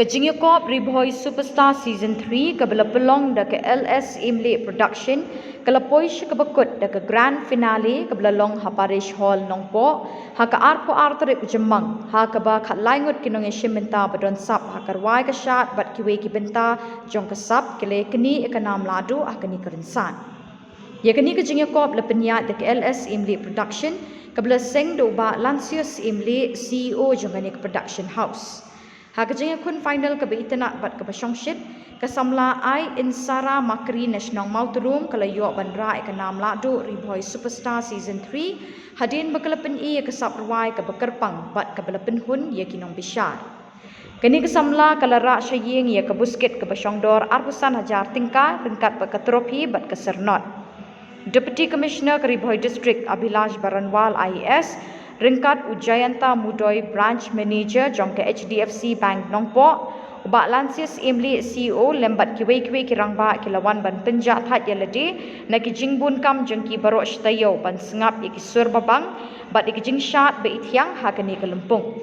Kajingakop Bhoi Superstar Season 3 kabela pelong da ke LS Imle Production kalapoi shikabakut da ke grand finale kabela long Haparish Hall Nongpo haka arpo artore ujemang haka ba khat laingut kinong shimenta badon sap hakarwai ka shat bat kiwe kibenta jong kasap kele kini ekanam ladu akani kerinsan yakani kajingakop le penyat da ke LS Imle Production kabela seng do ba Lancius Imle CEO jongani production house Hakajing kun final ke beitana bat ke Shit ke Samla Ai-Insara Makri National Mauturum kala yo bandra ekanam ladu Bhoi Superstar Season 3 hadin bakalapen i ke saprwai ke bekerpang bat ke belapen hun ye kinong bishar kini ke Samla kala ra syaying ye ke busket ke Bashongdor arbusan hajar tingkah ringkat ke trofi bat ke Sernot Deputy Commissioner ke Bhoi District Abhilash Baranwal IAS Ringkat Ujayanta Mudoi Branch Manager jongke HDFC Bank Nongpo ubak Lancius Imli CEO lembat kiwe-kiwe kirangba kilawan ban penjat hat yalade na kijingbun kam jengki barok shtayo ban sengap ikisur babang bat ikijing syat be ithiang hakani kelempung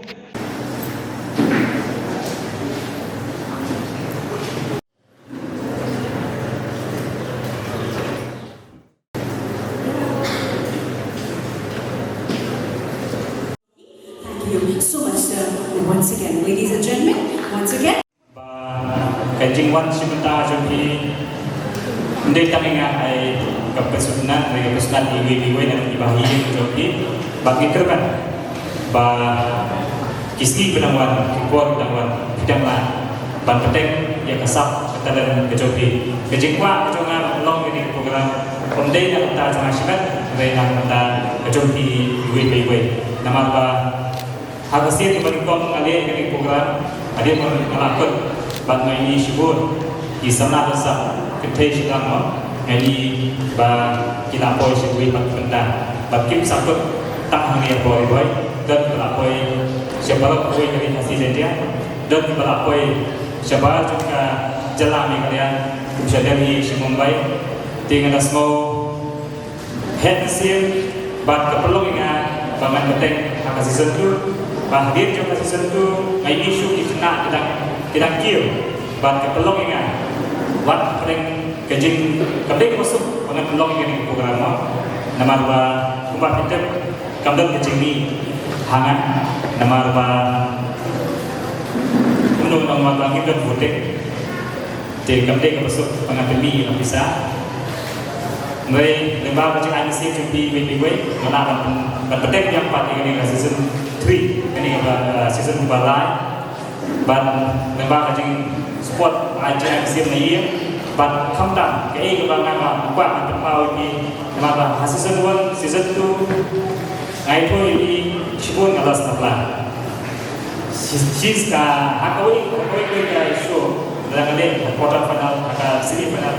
Thank you so much, sir. Once again, ladies and gentlemen, once again. Kajing wan simenta jompi ndai taminga ai kapasunan dari kapasunan iwi-iwi dan ibahi jompi bagi kerban ba kiski penangwan Khubor penangwan bidanglah ban petek yang kasap katadan kejompi kejingwa kejongan long ini program pemdai nak ta jangan sibat dari nak ta kejompi iwi-iwi nama ba Hasil diberikan oleh ini program ada melakukan bantuan ini syukur di sana besar kita Shillong ini bah kita Bhoi syukur benda bagi sakut tak hanya Bhoi dan melapoi siapa Bhoi dari hasil dia dan melapoi siapa juga jalan Meghalaya bisa dari Mumbai dengan semua head seal bat keperluan bangan penting akan season 2 bahagian juga season 2 ngai isu kita kita kill bat kepelong ingat wat paling kejing kembali masuk dengan pelong ini program nama dua kumpat hidup kembali kejing ni hangat nama dua undang-undang matang hidup voting jadi kembali masuk dengan demi Pisa Mereka lembah macam Ai-Insara jumpi wei mana penting yang pada ini season 3 ini season Meghalaya ban lembah macam sport aja Ai-Insara ni ban kamdam ke kebangan buat berpau ini lembah season 1 season 2 ngai tu ini cipun alas Samla sis ka hakoi ke show dalam ni quarter final atau semi final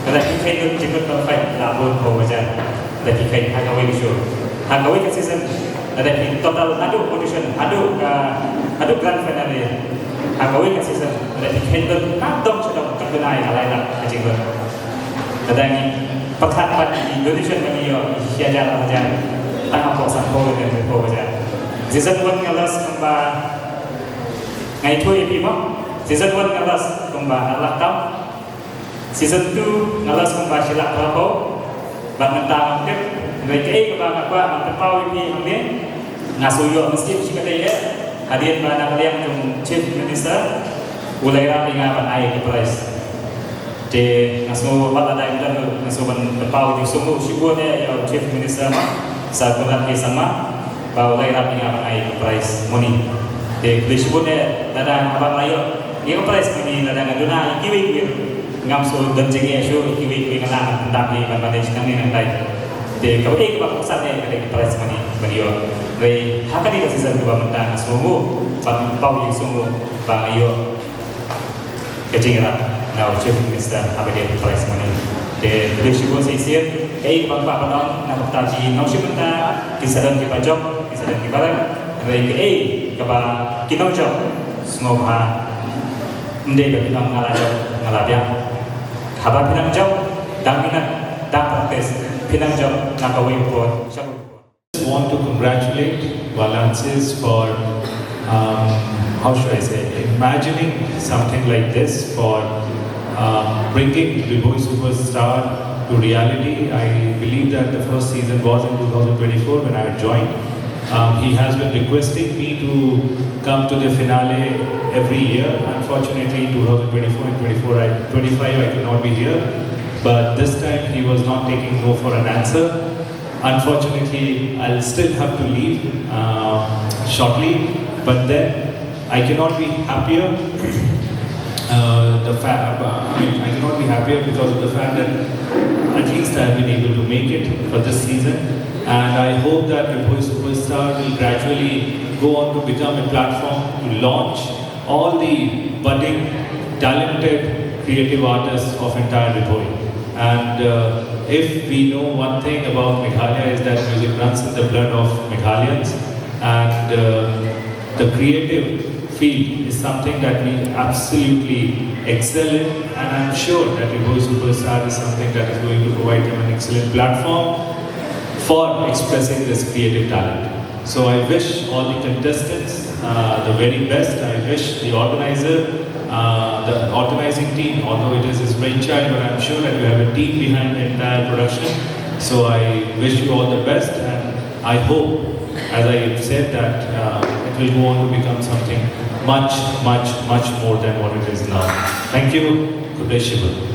Kalau kita itu cukup perfect, labur Khuborjylla. Kalau kita hagawai show, hagawai season, ada total adu audition, adu grand finale, hagawai season, ada kita itu kadang sudah terkenal alai lah kecil. Ada ni perkhidmatan di audition bagi siapa saja, tanpa proses dan Khuborjylla. Season 1 ngalas kembali, ngai tu epi mo. Season 1 ngalas kembali Allah tahu. Season 2 ngalas kembali silap berapa bangun tangan tip mereka kebang apa terpau ini hamil ngasuyo mesti kita ya hadir pada kalian yang chief minister ulai dengan apa air di price de ngasuh wat ada yang dan ngasuh terpau di sungguh syukurnya ya chief minister saat bulan sama bahwa ulai dengan apa air di price money de syukurnya ada apa layo yang price ini ada ngaduna kiwi ngamsul dan jengi show kiwi ngalah tentang di Bangladesh kami nanti de kau bak pusatnya ada price money beliau dari hak di season 2 mentang semua pau yang semua bang ayo kejingan now chief minister apa dia price money de beliau syukur sisir bang penong nak taji nau syukur kisaran di pajak kisaran di barang dari kaba kinau job semua mendek pinang ngalah Habar pinang jauh, dan minat, dan protes, pinang jauh, nak kawin buat. Want to congratulate Lancius for how should I say, imagining something like this for bringing the Bhoi superstar to reality. I believe that the first season was in 2024 when I had joined. He has been requesting me to come to the finale every year. Unfortunately, 2024 and 25 I could not be here. But this time he was not taking no for an answer. Unfortunately, I'll still have to leave shortly. But then I cannot be happier. I cannot be happier because of the fact that at least I have been able to make it for this season. And I hope that the Bhoi Superstar will gradually go on to become a platform to launch all the budding, talented, creative artists of entire Bhoi. And if we know one thing about Meghalaya is that music runs in the blood of Meghalayans, and the creative field is something that we absolutely excel in, and I'm sure that the Bhoi Superstar is something that is going to provide them an excellent platform for expressing this creative talent. So I wish all the contestants the very best. I wish the organizer, the organizing team, although it is his brainchild, but I'm sure that you have a team behind the entire production. So I wish you all the best, and I hope, as I said, that it will go on to become something much, much, much more than what it is now. Thank you. Khuborjylla.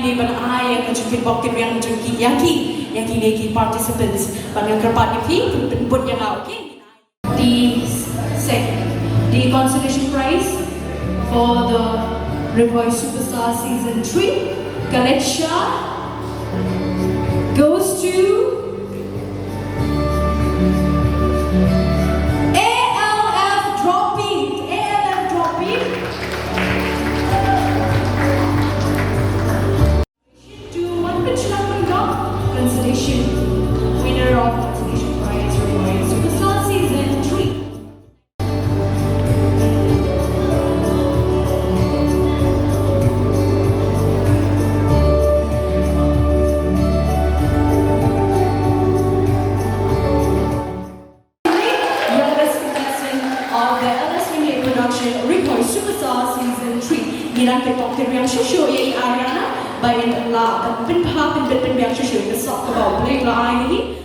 ni ban ai yang jumpa bokit yang jumpa yaki neki participants bangang kerpat ni put yang okay. The consolation prize for the Bhoi Superstar Season 3 collection goes to ALF Dropping. To one consolation winner of consolation prize for Bhoi Superstar Season 3. Nila ke doktor yang susu yang Ariana, bayan la penpah penbiang susu ke sok ke bawah boleh lah ini.